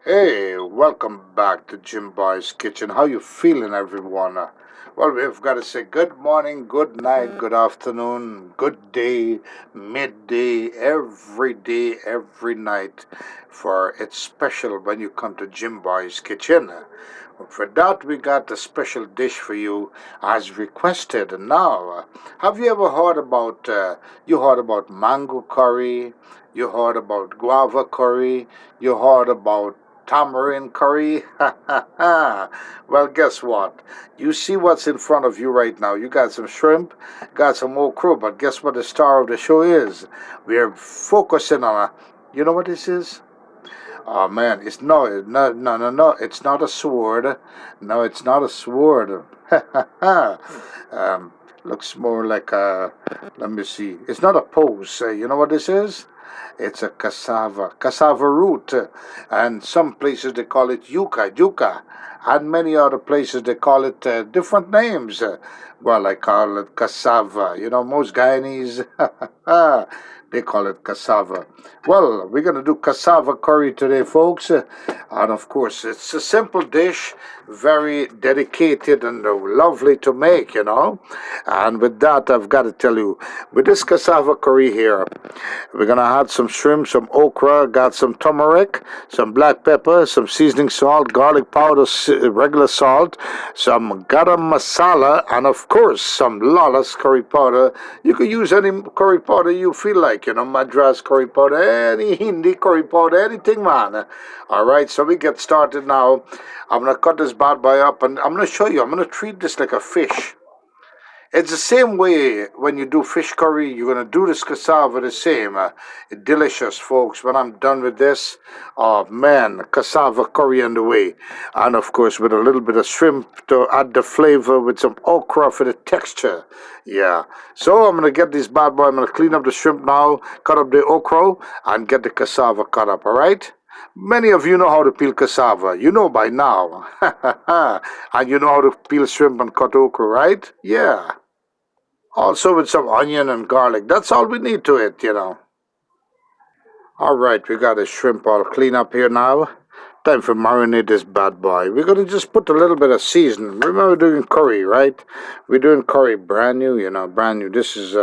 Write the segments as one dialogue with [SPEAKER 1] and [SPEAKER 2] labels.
[SPEAKER 1] Hey, welcome back to Jim Boy's Kitchen. How you feeling, everyone? Well, we've got to say good morning, good night, good afternoon, good day, midday, every night. For it's special when you come to Jim Boy's Kitchen. For that, we got a special dish for you as requested. Now, have you ever heard about? You heard about mango curry? You heard about guava curry? You heard about tamarind curry? Well, guess what? You see what's in front of you right now. You got some shrimp, got some okra, but guess what the star of the show is? We're focusing on a. You know what this is? Oh man, it's no. It's not a sword. No, it's not a sword. um, looks more like a. Let me see. It's not a pose. You know what this is? It's a cassava root, and some places they call it yuca, and many other places they call it different names. Well, I call it cassava. You know, most Guyanese, they call it cassava. Well, we're gonna do cassava curry today, folks, and of course, it's a simple dish, very dedicated and lovely to make. And with that, I've got to tell you, with this cassava curry here. We're gonna add some shrimp, some okra, got some turmeric, some black pepper, some seasoning salt, garlic powder, regular salt, some garam masala, and of course some lawless curry powder. You could use any curry powder you feel like, Madras curry powder, any Hindi curry powder, anything, man. All right, so we get started now. I'm gonna cut this bad boy up, and I'm gonna show you. I'm gonna treat this like a fish. It's the same way when you do fish curry, you're going to do this cassava the same. Delicious, folks. When I'm done with this, oh man, cassava curry on the way. And of course, with a little bit of shrimp to add the flavor with some okra for the texture. Yeah. So I'm going to get this bad boy. I'm going to clean up the shrimp now, cut up the okra, and get the cassava cut up, all right? Many of you know how to peel cassava. You know by now. And you know how to peel shrimp and cut okra, right? Yeah. Also with some onion and garlic. That's all we need to it. All right, we got the shrimp all clean up here now. Time for marinate this bad boy. We're gonna just put a little bit of seasoning. Remember doing curry, right? We're doing curry brand new, brand new. This is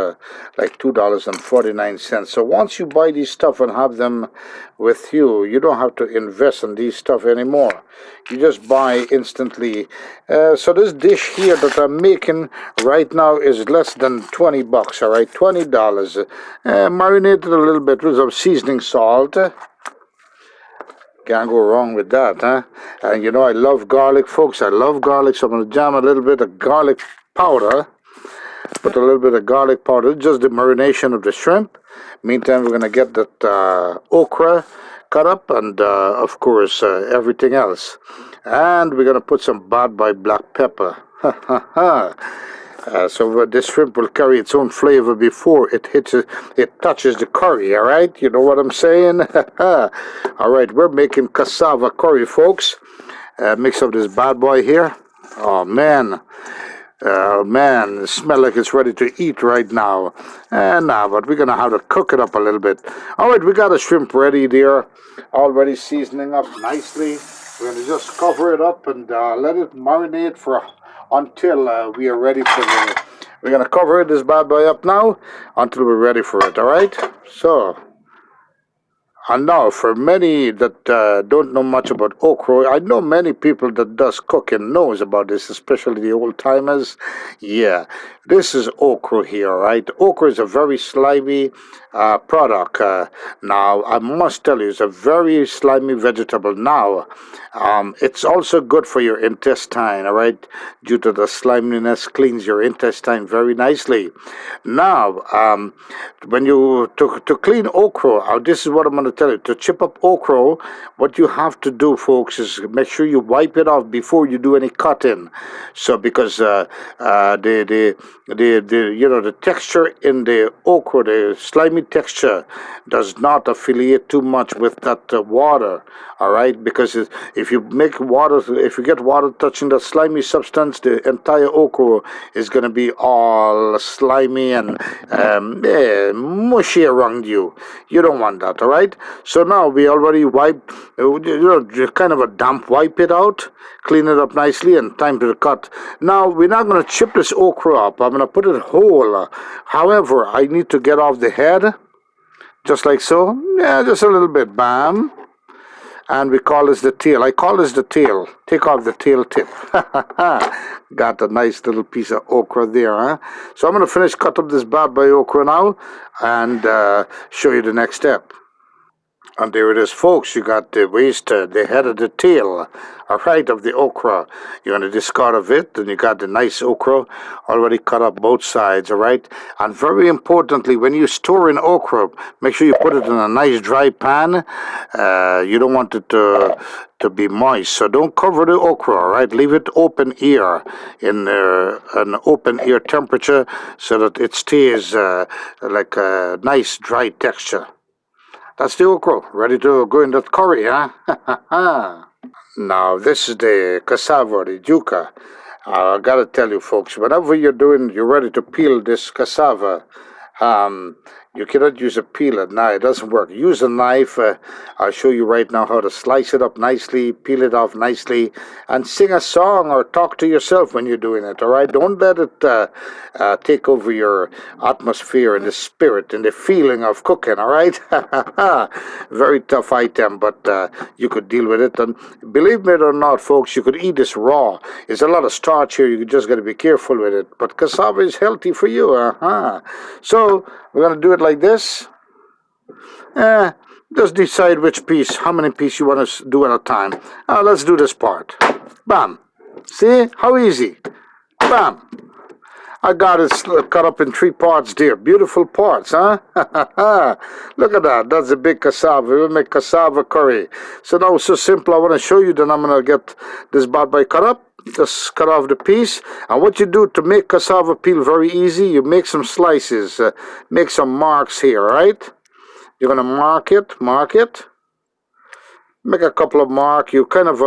[SPEAKER 1] like $2.49. So once you buy these stuff and have them with you, you don't have to invest in these stuff anymore. You just buy instantly. So this dish here that I'm making right now is less than $20. All right, $20. Marinated a little bit with some seasoning salt. Can't go wrong with that, huh? And I love garlic, folks. I love garlic, so I'm going to jam a little bit of garlic powder. Put a little bit of garlic powder, just the marination of the shrimp. Meantime, we're going to get that okra cut up and, of course, everything else. And we're going to put some bad by black pepper. So this shrimp will carry its own flavor before it touches the curry. All right, you know what I'm saying? All right, we're making cassava curry, folks. Mix up this bad boy here. Oh man, it smells like it's ready to eat right now. And now, but we're gonna have to cook it up a little bit. All right, we got the shrimp ready there, already seasoning up nicely. We're gonna just cover it up and let it marinate for until we are ready for the. We're gonna cover this bad boy up now until we're ready for it. All right. So. And now, for many that don't know much about okra, I know many people that does cooking knows about this, especially the old timers. Yeah, this is okra here, right? Okra is a very slimy product. Now, I must tell you, it's a very slimy vegetable. Now, it's also good for your intestine, all right? Due to the sliminess, cleans your intestine very nicely. Now, when you to clean okra, this is what I'm going to tell you. To chip up okra, what you have to do, folks, is make sure you wipe it off before you do any cutting. So because the texture in the okra, the slimy texture does not affiliate too much with that water, all right? Because if you make water, if you get water touching the slimy substance, the entire okra is going to be all slimy and mushy around you. You don't want that, all right? So now we already wiped, kind of a damp wipe it out, clean it up nicely, and time to cut. Now we're not going to chip this okra up. I'm going to put it whole. However, I need to get off the head, just like so. Yeah, just a little bit. Bam. And we call this the tail. I call this the tail. Take off the tail tip. Got a nice little piece of okra there, huh? So I'm going to finish cut up this bad boy okra now and show you the next step. And there it is, folks. You got the waist, the head of the tail, all right, of the okra. You're going to discard of it, and you got the nice okra already cut up both sides, all right? And very importantly, when you store in okra, make sure you put it in a nice dry pan. You don't want it to be moist, so don't cover the okra, all right? Leave it open air, in an open air temperature, so that it stays like a nice dry texture. That's the okra, ready to go in that curry, huh? Now, this is the cassava, the yuca. I gotta tell you, folks, whenever you're ready to peel this cassava, you cannot use a peeler. No, it doesn't work. Use a knife. I'll show you right now how to slice it up nicely, peel it off nicely, and sing a song or talk to yourself when you're doing it, all right? Don't let it take over your atmosphere and the spirit and the feeling of cooking, all right? Very tough item, but you could deal with it. And believe me or not, folks, you could eat this raw. There's a lot of starch here. You just got to be careful with it. But cassava is healthy for you, So we're going to do it like this. Just decide which piece, how many pieces you want to do at a time. Let's do this part. Bam. See? How easy. Bam. I got it cut up in 3 parts there. Beautiful parts, huh? Look at that. That's a big cassava. We'll make cassava curry. So now it's so simple. I want to show you. Then I'm going to get this bad boy cut up. Just cut off the piece. And what you do to make cassava peel very easy, you make some slices. Make some marks here, right? You're going to mark it. Make a couple of marks. You're kind of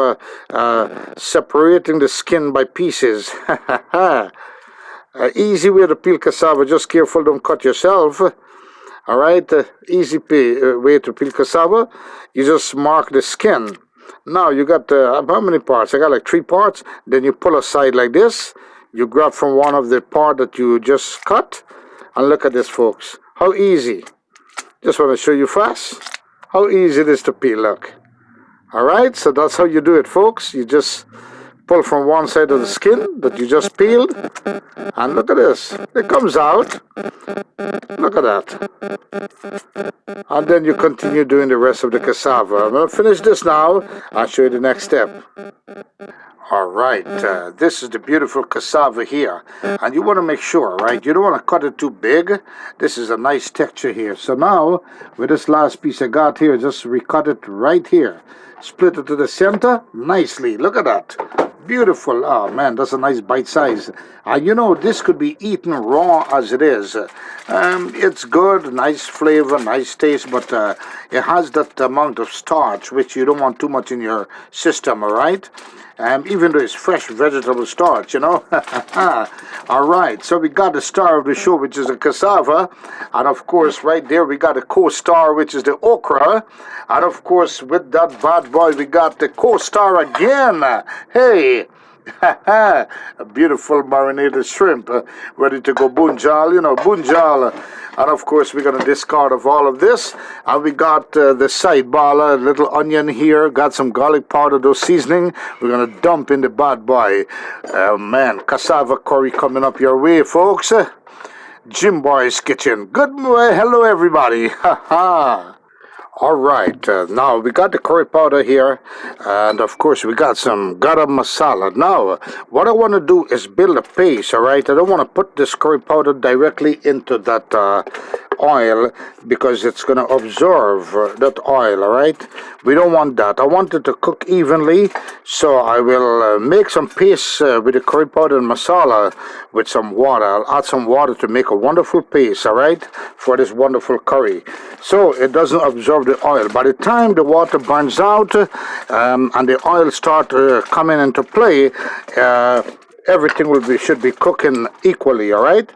[SPEAKER 1] separating the skin by pieces. Easy way to peel cassava. Just careful, don't cut yourself. All right, easy way to peel cassava. You just mark the skin. Now you got how many parts? I got like 3 parts. Then you pull aside like this. You grab from one of the part that you just cut. And look at this, folks. How easy. Just want to show you fast how easy it is to peel. Look. All right, so that's how you do it, folks. You just pull from one side of the skin that you just peeled, and look at this. It comes out. Look at that. And then you continue doing the rest of the cassava. I'm going to finish this now. I'll show you the next step. All right, this is the beautiful cassava here. And you want to make sure, right? You don't want to cut it too big. This is a nice texture here. So now, with this last piece I got here, just recut it right here. Split it to the center nicely. Look at that. Beautiful. Oh, man, that's a nice bite size. This could be eaten raw as it is. It's good, nice flavor, nice taste, but it has that amount of starch, which you don't want too much in your system, all right? Even though it's fresh vegetable starch, All right, so we got the star of the show, which is the cassava. And, of course, right there we got a co-star, which is the okra. And, of course, with that bad boy, we got the co-star again. Hey! A beautiful marinated shrimp, ready to go bunjal, bunjal. And of course, we're going to discard of all of this. And we got the side bala, a little onion here, got some garlic powder, those seasoning. We're going to dump in the bad boy. Man, cassava curry coming up your way, folks. Jim Boy's Kitchen. Good morning. Hello, everybody. Ha ha. All right, now we got the curry powder here, and of course we got some garam masala. Now, what I want to do is build a paste, all right? I don't want to put this curry powder directly into that oil because it's going to absorb that oil, all right? We don't want that. I want it to cook evenly, so I will make some paste with the curry powder and masala with some water. I'll add some water to make a wonderful paste, all right, for this wonderful curry. So it doesn't absorb the oil. By the time the water burns out and the oil start coming into play, everything should be cooking equally. All right.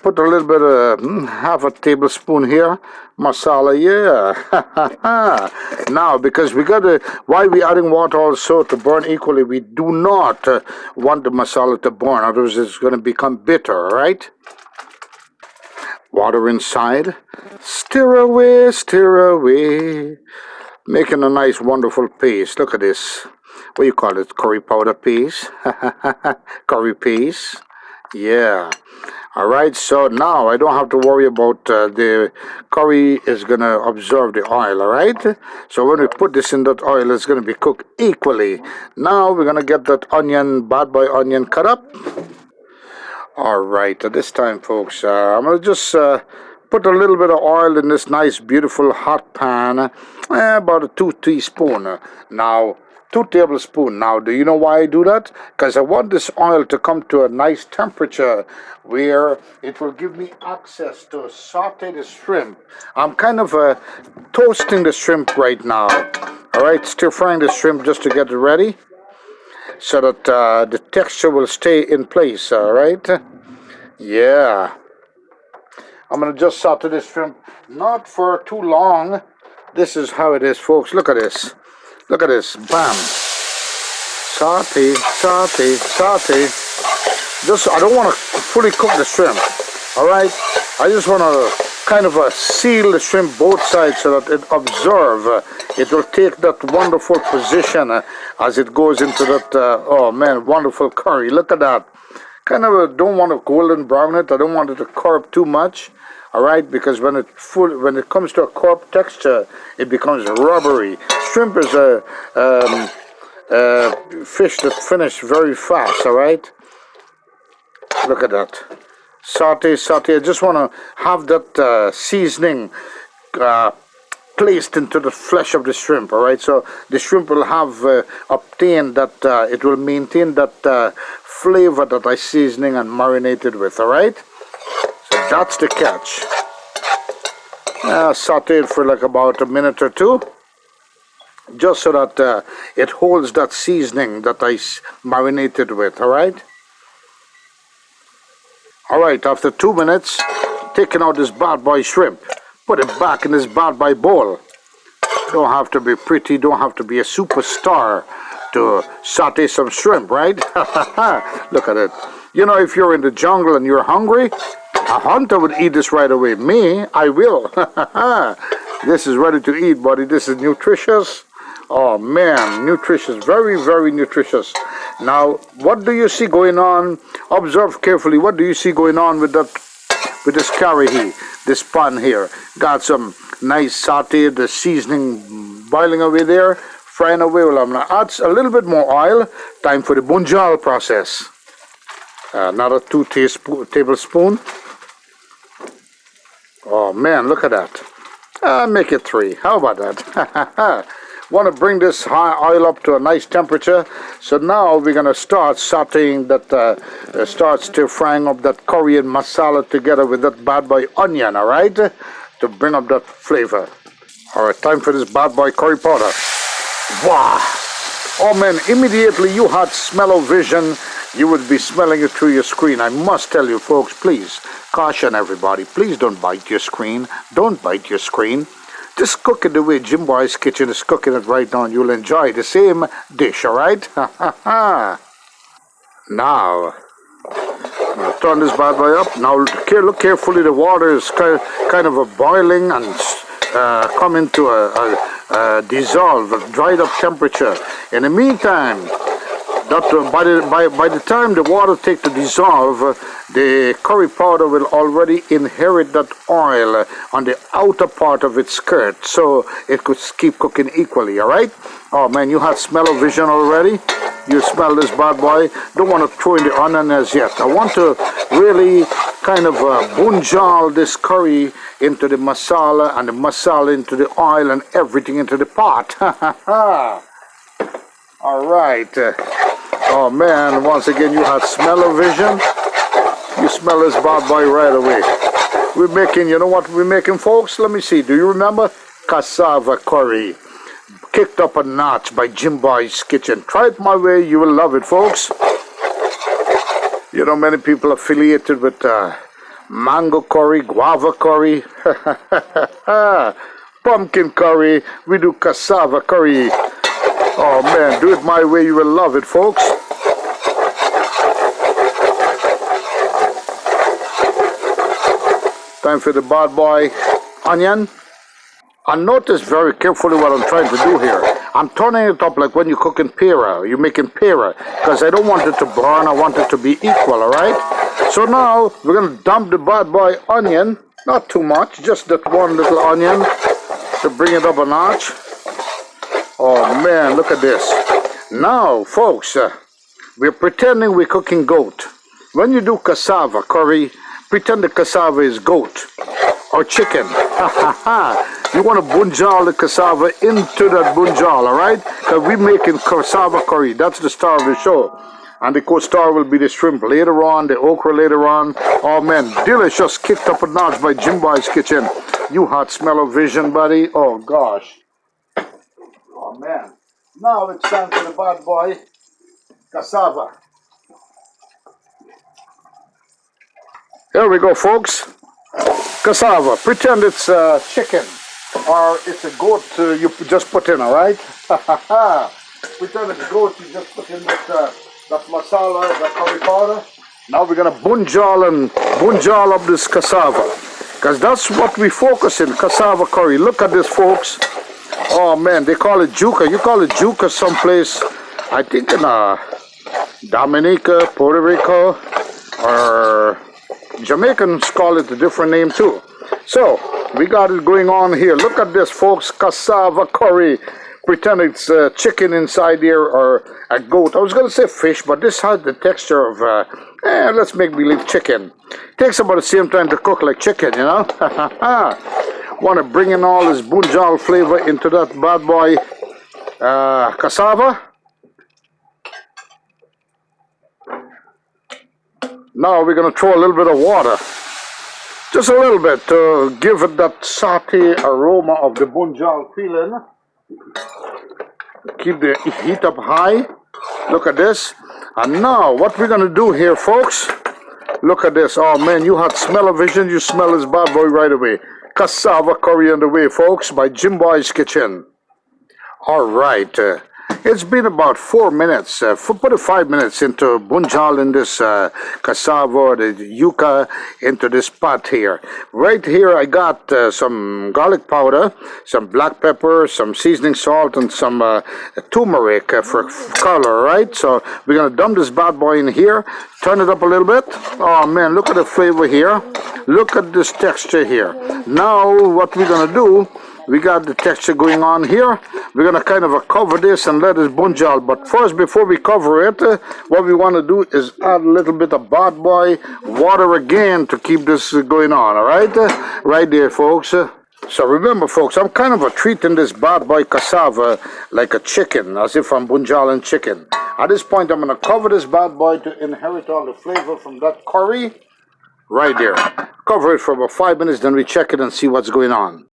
[SPEAKER 1] Put a little bit of half a tablespoon here masala. Yeah. Now, because we got to, why we adding water also to burn equally? We do not want the masala to burn, otherwise it's going to become bitter. All right. Water inside. Stir away. Making a nice, wonderful paste. Look at this. What do you call it? Curry powder paste? Curry paste? Yeah. All right, so now I don't have to worry about the curry is going to absorb the oil, all right? So when we put this in that oil, it's going to be cooked equally. Now we're going to get that onion, bad boy onion cut up. All right, at this time, folks, I'm going to just put a little bit of oil in this nice, beautiful hot pan, about a 2 teaspoon. Now, 2 tablespoons. Now, do you know why I do that? Because I want this oil to come to a nice temperature where it will give me access to saute the shrimp. I'm kind of toasting the shrimp right now. All right, stir frying the shrimp just to get it ready, so that the texture will stay in place, all right? Yeah. I'm going to just saute this shrimp, not for too long. This is how it is, folks. Look at this. Look at this. Bam. Saute, saute, saute. Just, I don't want to fully cook the shrimp, all right? I just want to kind of seal the shrimp both sides so that it absorb. It will take that wonderful position as it goes into that, oh man, wonderful curry. Look at that. Kind of don't want to golden brown it. I don't want it to curb too much, all right? Because when it comes to a curb texture, it becomes rubbery. Shrimp is a fish that finishes very fast, all right? Look at that. Saute, saute. I just want to have that seasoning placed into the flesh of the shrimp, all right? So the shrimp will have obtained that, it will maintain that flavor that I seasoning and marinated with, all right? So that's the catch. Saute it for like about a minute or two, just so that it holds that seasoning that I marinated with, all right? All right, after 2 minutes, taking out this bad boy shrimp, put it back in this bad boy bowl. Don't have to be pretty, don't have to be a superstar to saute some shrimp, right? Look at it. You know, if you're in the jungle and you're hungry, a hunter would eat this right away. Me, I will. This is ready to eat, buddy. This is nutritious. Oh man, nutritious, very, very nutritious. Now, what do you see going on? Observe carefully. What do you see going on with that, with this curry here, this pan here? Got some nice sauteed, the seasoning boiling away there, frying away. Well, I'm gonna add a little bit more oil. Time for the bunjal process. Another 2 tablespoons. Oh man, look at that. Make it 3. How about that? Want to bring this high oil up to a nice temperature. So now we're going to start sauteing that, start stir frying up that curry and masala together with that bad boy onion, all right? To bring up that flavor. All right, time for this bad boy curry powder. Wow! Oh man, immediately you had smell-o-vision. You would be smelling it through your screen. I must tell you, folks, please, caution everybody. Please don't bite your screen. Don't bite your screen. Just cook it the way Jim Boy's Kitchen is cooking it right now, and you'll enjoy the same dish, all right? Now, I'm going to turn this bad boy up. Now, look carefully. The water is kind of boiling and coming to a dissolve, a dried up temperature. In the meantime, That by the time the water take to dissolve, the curry powder will already inherit that oil on the outer part of its skirt, so it could keep cooking equally. All right? Oh man, you had smell-o-vision already. You smell this bad boy. Don't want to throw in the onion as yet. I want to really kind of bunjal this curry into the masala, and the masala into the oil, and everything into the pot. All right. Oh man, once again you had smell-o-vision. You smell this bad boy right away. We're making, you know what we're making, folks? Let me see. Do you remember? Cassava curry. Kicked up a notch by Jim Boy's Kitchen. Try it my way, you will love it, folks. You know, many people affiliated with mango curry, guava curry, pumpkin curry. We do cassava curry. Oh man, do it my way, you will love it, folks. Time for the bad boy onion. And notice very carefully what I'm trying to do here. I'm turning it up like when you're cooking pera. You're making pera. Because I don't want it to burn. I want it to be equal, alright? So now, we're going to dump the bad boy onion. Not too much. Just that one little onion to bring it up a notch. Oh man, look at this. Now, folks, we're pretending we're cooking goat. When you do cassava curry, pretend the cassava is goat or chicken. You want to bunjal the cassava into that bunjal, alright? Because we're making cassava curry. That's the star of the show. And the co-star will be the shrimp later on, the okra later on. Oh man, delicious, kicked up a notch by Jim Boy's Kitchen. You hot smell-o-vision, buddy. Oh gosh. Oh man. Now it's time for the bad boy cassava. Here we go, folks. Cassava. Pretend it's chicken or it's a goat you just put in, alright? Pretend it's goat, you just put in that masala, that curry powder. Now we're going to bunjal up this cassava. Because that's what we focus in, cassava curry. Look at this, folks. Oh man, they call it juca. You call it juca someplace, I think in Dominica, Puerto Rico, or Jamaicans call it a different name too. So, we got it going on here. Look at this, folks. Cassava curry. Pretend it's chicken inside here or a goat. I was going to say fish, but this has the texture of, let's make believe chicken. Takes about the same time to cook like chicken, you know? Want to bring in all this bunjal flavor into that bad boy cassava. Now we're going to throw a little bit of water. Just a little bit to give it that salty aroma of the bunjal feeling. Keep the heat up high. Look at this. And now what we're going to do here, folks. Look at this. Oh man, you had smell-o-vision. You smell this bad boy right away. Cassava curry on the way, folks, by Jim Boy's Kitchen. All right. It's been about 4 minutes, put 5 minutes into bunjal in this cassava or the yuca into this pot here. Right here I got some garlic powder, some black pepper, some seasoning salt, and some turmeric for color, right? So we're going to dump this bad boy in here, turn it up a little bit. Oh man, look at the flavor here. Look at this texture here. Now what we're going to do, we got the texture going on here. We're going to kind of cover this and let it bunjal. But first, before we cover it, what we want to do is add a little bit of bad boy water again to keep this going on, all right? Right there, folks. So remember, folks, I'm kind of treating this bad boy cassava like a chicken, as if I'm bunjaling chicken. At this point, I'm going to cover this bad boy to inherit all the flavor from that curry. Right there. Cover it for about 5 minutes, then we check it and see what's going on.